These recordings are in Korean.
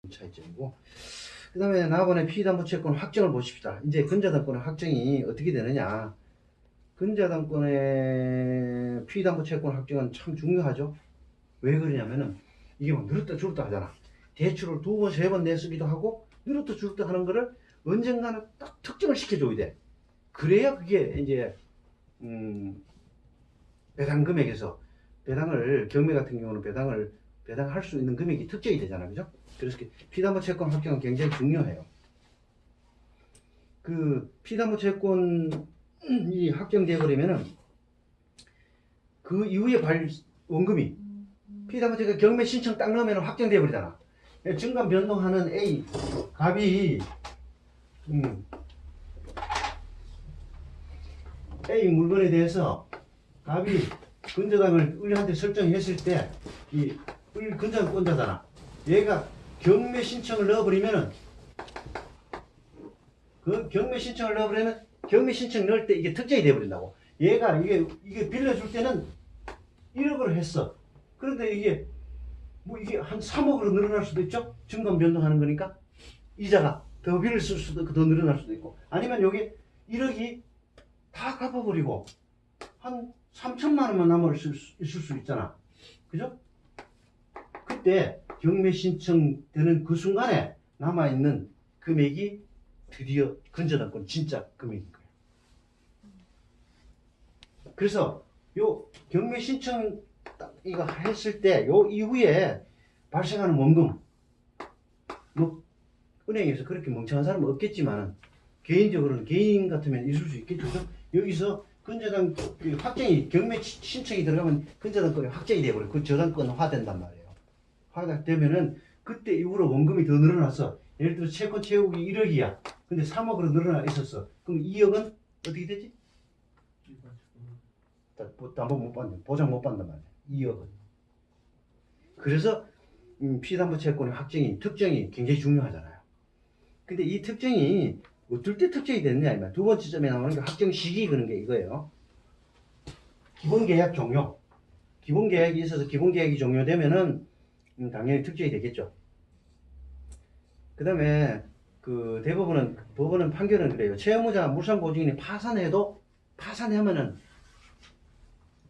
차이점이고, 그 다음에 나번에 피담보채권 확정을 보십시다. 이제 근저당권의 확정이 어떻게 되느냐. 근저당권의 피담보채권 확정은 참 중요하죠. 왜 그러냐면은 이게 막 늘었다 줄었다 하잖아. 대출을 2번, 3번 내쓰기도 하고 늘었다 줄었다 하는 거를 언젠가는 딱 특정을 시켜줘야 돼. 그래야 그게 이제 배당 금액에서 배당을, 경매 같은 경우는 배당할 수 있는 금액이 특정이 되잖아. 그죠? 그래서 피담보채권 확정은 굉장히 중요해요. 그 피담보채권이 확정되어 버리면은 그 이후에 원금이 피담보채권 경매 신청 딱 넣으면 확정되어 버리잖아. 증감 변동하는 A 값이 A 물건에 대해서 값이 근저당을 을한테 설정했을 때 이 을 근저당권자잖아. 얘가 경매 신청을 넣어버리면은 그 경매 신청을 넣어버리면 경매 신청 넣을 때 이게 특정이 돼버린다고. 얘가 이게 빌려줄 때는 1억으로 했어. 그런데 이게 뭐 이게 한 3억으로 늘어날 수도 있죠. 증감 변동하는 거니까 이자가 더 빌릴 수도 있고 더 늘어날 수도 있고, 아니면 여기 1억이 다 갚아버리고 한 3천만 원만 남아 있을 수 있잖아. 그죠? 그때 경매 신청되는 그 순간에 남아있는 금액이 드디어 근저당권 진짜 금액인 거예요. 그래서 요 경매 신청 이거 했을 때 요 이후에 발생하는 원금, 뭐 은행에서 그렇게 멍청한 사람은 없겠지만 개인적으로는 개인 같으면 있을 수 있겠죠. 여기서 근저당 확정이 경매 신청이 들어가면 근저당권이 확정이 돼버려. 그 저당권화된단 말이에요. 화되면은 그때 이후로 원금이 더 늘어났어. 예를 들어 채권 채우기 1억이야. 근데 3억으로 늘어나 있었어. 그럼 2억은 어떻게 되지? 담보 못 받는, 보장 못 받는단 말이야. 2억은. 그래서 피담보 채권의 확정이, 특정이 굉장히 중요하잖아요. 근데 이 특정이 어떨 때 특정이 됐느냐 이 말. 두 번째 점에 나오는 게 확정 시기 그런 게 이거예요. 기본계약 종료. 기본계약이 있어서 기본계약이 종료되면은 당연히 특정이 되겠죠. 그 다음에 그 법원은 판결은 그래요. 채무자 물상보증인이 파산하면은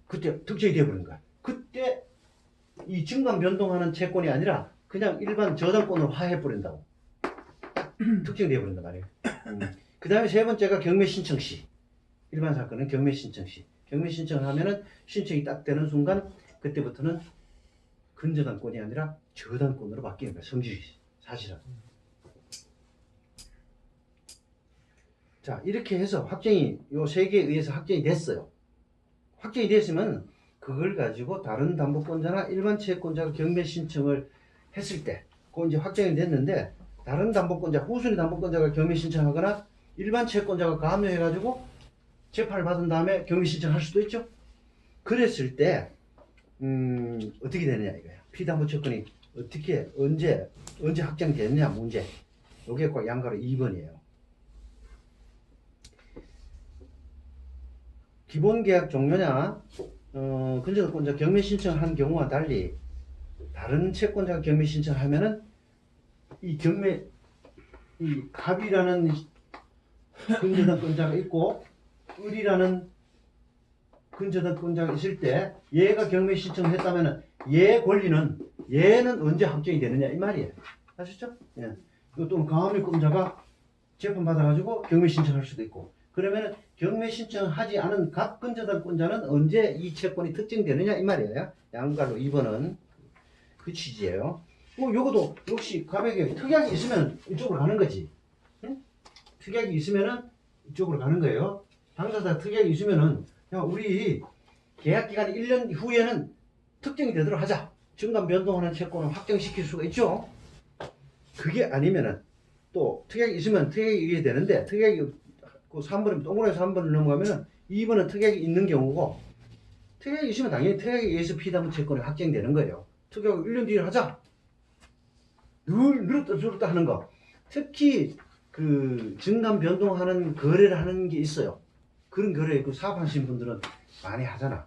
그때 특정이 되어버린 거야. 그때 이 증감 변동하는 채권이 아니라 그냥 일반 저당권으로 화해버린다고. 특정되어버린단 말이에요. 그 다음에 세 번째가 경매 신청 시. 일반 사건은 경매 신청 시. 경매 신청을 하면은 신청이 딱 되는 순간 그때부터는 근저당권이 아니라 저당권으로 바뀌는 거야. 성질이 사실은. 자, 이렇게 해서 확정이 요 세 개에 의해서 확정이 됐어요. 확정이 됐으면 그걸 가지고 다른 담보권자나 일반 채권자가 경매 신청을 했을 때 그건 이제 확정이 됐는데, 다른 담보권자, 후순위 담보권자가 경매 신청하거나 일반 채권자가 가압류해가지고 재판을 받은 다음에 경매 신청할 수도 있죠. 그랬을 때 어떻게 되느냐 이거야. 피담보채권이 어떻게 언제 확정됐느냐 문제. 요게 꼭 양가로 2번이에요. 기본계약 종료냐 근저당권자 경매 신청한 경우와 달리 다른 채권자가 경매 신청하면은 이 갑이라는 근저당권자가 있고 을이라는 근저당권자가 있을 때 얘가 경매 신청을 했다면은 얘는 언제 확정이 되느냐 이 말이에요. 아시죠? 예. 또 가압류권자가 재판 받아가지고 경매 신청할 수도 있고, 그러면은 경매 신청하지 않은 갑 근저당권자는 언제 이 채권이 특정되느냐 이 말이에요. 양가로 2번은 그 취지예요. 뭐 요거도 역시 갑에게 특약이 있으면 이쪽으로 가는 거지. 응? 특약이 있으면은 이쪽으로 가는 거예요. 당사자 특약이 있으면은 야, 우리 계약 기간 1년 후에는 특정이 되도록 하자. 증감 변동하는 채권을 확정시킬 수가 있죠. 그게 아니면은 또 특약이 있으면 특약이 이게 되는데, 특약이 그 3번이면 동그라미에서 3번을 넘어가면은 2번은 특약이 있는 경우고, 특약이 있으면 당연히 특약에 의해서 피담보 채권이 확정되는 거예요. 특약을 1년 뒤에 하자. 늘었다 줄었다 하는 거. 특히 그 증감 변동하는 거래를 하는 게 있어요. 그런 거래 그 사업하시는 분들은 많이 하잖아.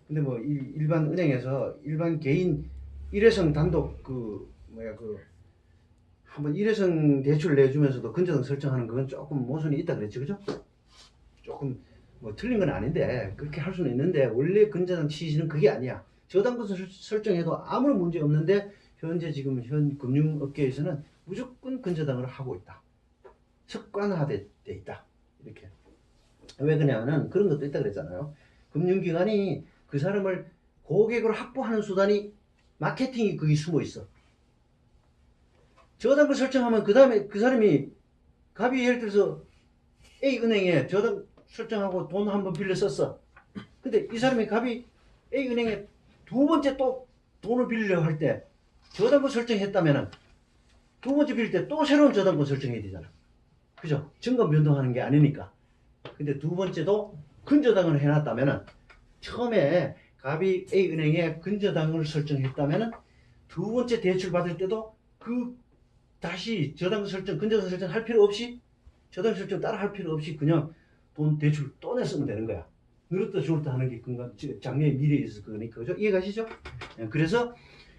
근데 뭐 일반 은행에서 일반 개인 일회성 단독 한번 일회성 대출 내주면서도 근저당 설정하는 그건 조금 모순이 있다 그랬죠, 그죠? 조금 뭐 틀린 건 아닌데 그렇게 할 수는 있는데 원래 근저당 취지는 그게 아니야. 저당권 설정해도 아무런 문제 없는데 현재 지금 현 금융업계에서는 무조건 근저당을 하고 있다. 습관화돼 있다. 이렇게. 왜 그러냐면은 그런 것도 있다 그랬잖아요. 금융기관이 그 사람을 고객으로 확보하는 수단이 마케팅이 거기 숨어 있어. 저당권 설정하면 그 다음에 그 사람이 갑이 예를 들어서 A은행에 저당 설정하고 돈 한번 빌려 썼어. 근데 이 사람이 갑이 A은행에 두 번째 또 돈을 빌리려고 할 때 저당권 설정했다면은 두 번째 빌릴 때 또 새로운 저당권 설정해야 되잖아. 그죠? 증감 변동하는 게 아니니까. 근데 두 번째도 근저당을 해놨다면은 처음에 갑이 A은행에 근저당을 설정했다면은 두 번째 대출 받을 때도 그 다시 저당권 설정, 근저당 설정 할 필요 없이 저당권 설정 따라 할 필요 없이 그냥 돈 대출 또 냈으면 되는 거야. 늘었다 줄었다 하는 게 장래의 미래에 있을 거니까. 그죠? 이해가시죠? 그래서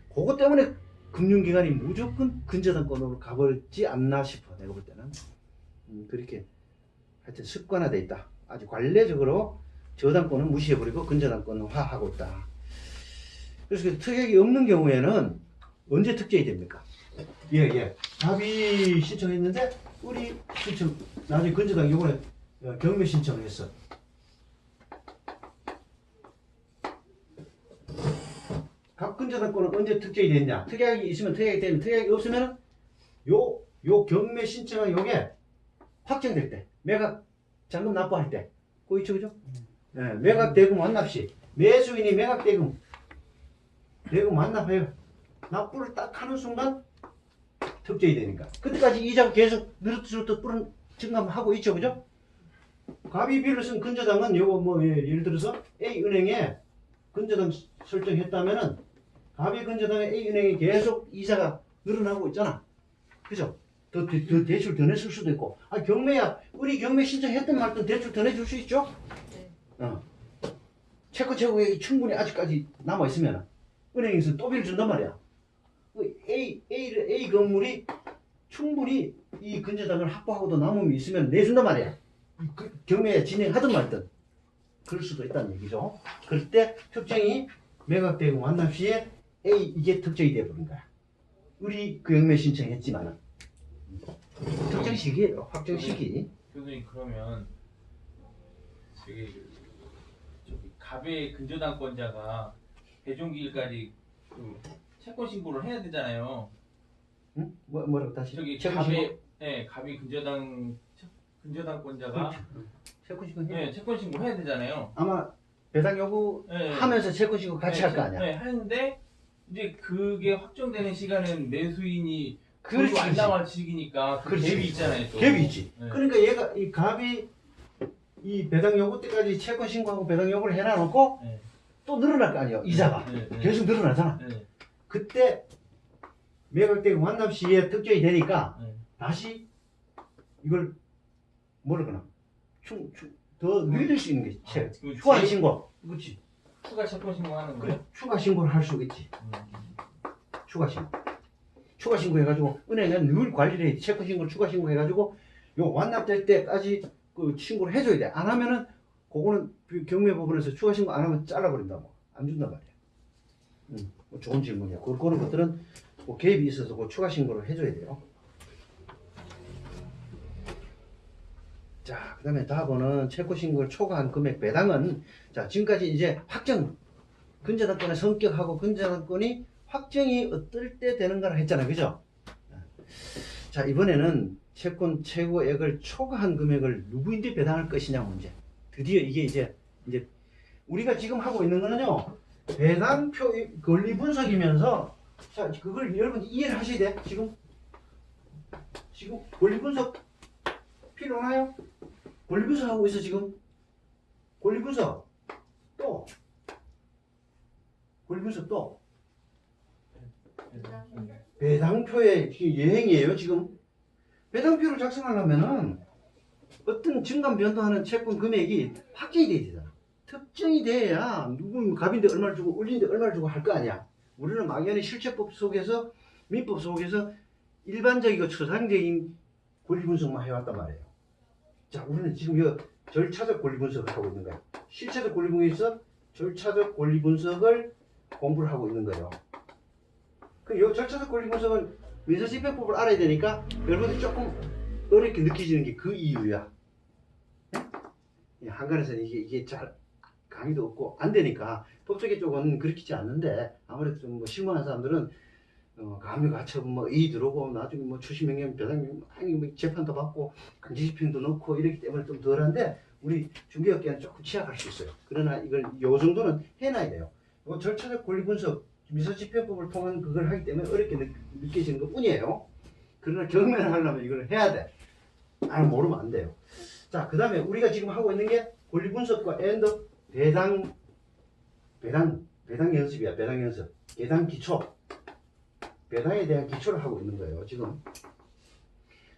그것 때문에 금융기관이 무조건 근저당권으로 가버리지 않나 싶어. 내가 볼 때는. 그렇게 하여튼 습관화돼 있다. 아주 관례적으로 저당권은 무시해버리고 근저당권은 화하고 있다. 그래서 그 특약이 없는 경우에는 언제 특정이 됩니까? 예. 답이 신청했는데 우리 신청 나중에 근저당 요번에 경매 신청을 했어. 각 근저당권은 언제 특정이 됐냐? 특약이 있으면 특약이 되면 특약이 없으면 요 경매 신청한 요게 확정될 때, 매각 잔금 납부할 때, 그거 있죠, 그죠? 네, 매각 대금 완납 시 매수인이 매각 대금 완납해요. 납부를 딱 하는 순간 특정이 되니까. 그때까지 이자가 계속 늘어뜨렸다 뿌른 증감하고 있죠, 그죠? 갑이 비를 쓴 근저당은 요거 뭐 예를 들어서 A은행에 근저당 설정했다면은 갑이 근저당에 A은행에 계속 이자가 늘어나고 있잖아, 그죠? 더 대출 더 내줄 수도 있고. 아, 경매야. 우리 경매 신청했던 말든 대출 더 내줄 수 있죠? 네. 채권 최고액이 충분히 아직까지 남아있으면 은행에서 또 빌 준단 말이야. A 건물이 충분히 이 근저당을 확보하고도 남음이 있으면 내준단 말이야. 경매 진행하든 말든. 그럴 수도 있다는 얘기죠. 그럴 때 특정이 매각되고 완납 시에 이게 특정이 되어버린 거야. 우리 그 경매 신청했지만은. 특정 시기예요. 확정 시기. 교수님 그러면 저기 갑의 근저당권자가 대종기일까지 그 채권 신고를 해야 되잖아요. 응? 뭐라고 다시? 저기 채권 신고? 갑이 근저당권자가 채권 신고 해? 네, 채권 신고 해야 되잖아요. 아마 배당 요구 하면서 채권 신고 같이 할 거 아니야. 네, 하는데 이제 그게 확정되는 시간은 매수인이 그렇지. 안 나갈 시기니까 그 그렇지. 갭이 있잖아요. 또. 갭이 있지. 네. 그러니까 얘가 이 갑이 이 배당 요구 때까지 채권 신고하고 배당 요구를 해놔놓고 네. 또 늘어날 거 아니에요. 이자가 계속 늘어나잖아. 네. 그때 매각되고 완납 시에 특정이 되니까 네. 다시 이걸 뭐라 그러나 더 늘릴 수 있는 게 초안 신고. 그렇지. 추가 채권 신고하는 거예요? 그래. 추가 신고를 할 수 있지. 추가 신고. 추가 신고해가지고 은행은 늘 관리를 해. 채권 신고, 추가 신고해가지고 요 완납될 때까지 그 신고를 해줘야 돼. 안 하면은 그거는 경매법원에서 추가 신고 안 하면 잘라버린다 뭐. 안 준단 말이야. 뭐 좋은 질문이야. 그런 것들은 뭐 개입이 있어서 그 추가 신고를 해줘야 돼요. 자, 그 다음에 다음은 채권 신고를 초과한 금액 배당은 자 지금까지 이제 확정 근저당권의 성격하고 근저당권이 확정이 어떨 때 되는가를 했잖아요, 그죠? 자, 이번에는 채권 최고액을 초과한 금액을 누구인데 배당할 것이냐 문제. 드디어 이게 이제 우리가 지금 하고 있는 거는요, 배당표 권리 분석이면서 자 그걸 여러분 이해를 하셔야 돼. 지금 권리 분석 필요하나요? 권리 분석 하고 있어 지금. 권리 분석 또 권리 분석 또 배당표의 예행이에요 지금. 배당표를 작성하려면은 어떤 증감 변동하는 채권 금액이 확정이 돼야 되잖아. 특정이 돼야 누군 갑인데 얼마를 주고 울린데 얼마를 주고 할 거 아니야. 우리는 막연히 실체법 속에서 민법 속에서 일반적이고 추상적인 권리 분석만 해왔단 말이에요. 자, 우리는 지금 이 절차적 권리 분석을 하고 있는 거예요. 실체적 권리 분석에서 절차적 권리 분석을 공부를 하고 있는 거예요. 그 요 절차적 권리 분석은 민사집행법을 알아야 되니까 여러분들이 조금 어렵게 느껴지는 게 그 이유야. 한간에서는 이게 잘 강의도 없고 안 되니까 법조계 쪽은 그렇지 않는데 아무래도 좀 뭐 실무하는 사람들은 감유 가처분 뭐 이의 들어오고 나중에 뭐 추심명령 배상명 뭐 재판도 받고 강제집행도 넣고 이렇기 때문에 좀 덜한데 우리 중개업계는 조금 취약할 수 있어요. 그러나 이걸 요 정도는 해놔야 돼요. 요 절차적 권리 분석 민사집행법을 통한 그걸 하기 때문에 어렵게 느껴지는 것 뿐이에요. 그러나 경매를 하려면 이걸 해야 돼. 모르면 안 돼요. 자, 그 다음에 우리가 지금 하고 있는 게 권리 분석과 앤더 배당 연습이야. 배당 연습. 배당 기초. 배당에 대한 기초를 하고 있는 거예요. 지금.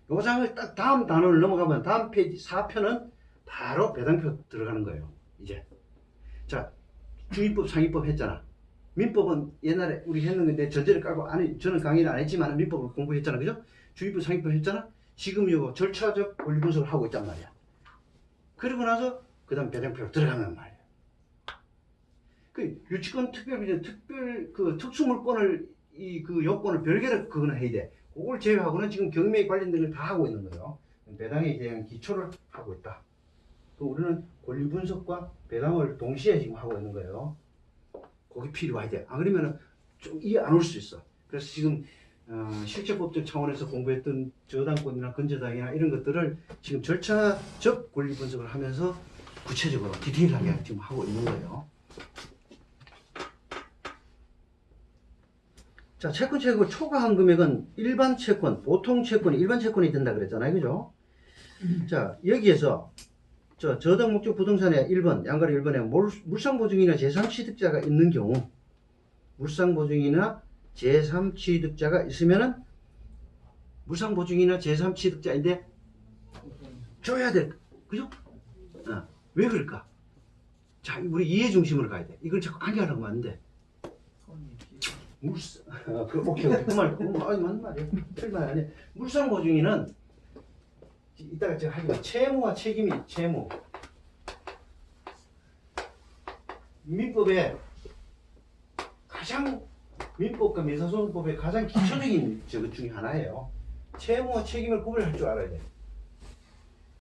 요 장을 딱 다음 단원을 넘어가면 다음 페이지 4편은 바로 배당표 들어가는 거예요. 이제. 자, 주인법, 상위법 했잖아. 민법은 옛날에 우리 했는 건데 전제를 깔고 저는 강의를 안 했지만 민법을 공부했잖아. 그죠? 주인법, 상위법 했잖아. 지금 이거 절차적 권리 분석을 하고 있단 말이야. 그리고 나서 그 다음 배당표로 들어가는 말이야. 그 유치권 특별 그 특수물권을 그 요건을 별개로 그거는 해야 돼. 그걸 제외하고는 지금 경매에 관련된 걸 다 하고 있는 거예요. 배당에 대한 기초를 하고 있다. 또 우리는 권리 분석과 배당을 동시에 지금 하고 있는 거예요. 거기 필요해야 돼. 안 그러면은 좀 이해 안 올 수 있어. 그래서 지금 실제법적 차원에서 공부했던 저당권이나 근저당이나 이런 것들을 지금 절차적 권리 분석을 하면서 구체적으로 디테일하게 지금 하고 있는 거예요. 자, 채권 최고 초과한 금액은 일반 채권, 보통 채권이 일반 채권이 된다 그랬잖아요. 그죠? 자, 여기에서 저당 목적 부동산의 1번, 양가로 1번에 물상보증이나 제3취득자가 있는 경우 물상보증이나 제3취득자가 있으면은 물상보증이나 제3취득자인데 줘야 돼. 그죠? 왜 그럴까? 자, 우리 이해 중심으로 가야 돼. 이걸 자꾸 강조하려고 하면 안 돼. 오케이. 그 말, 맞는 말이야. 틀린 말 아니야. 물상보증인은 이따가 제가 하지만 채무와 책임이 채무. 민법과 민사소송법의 가장 기초적인 것 중에 하나예요. 채무와 책임을 구별할 줄 알아야 돼.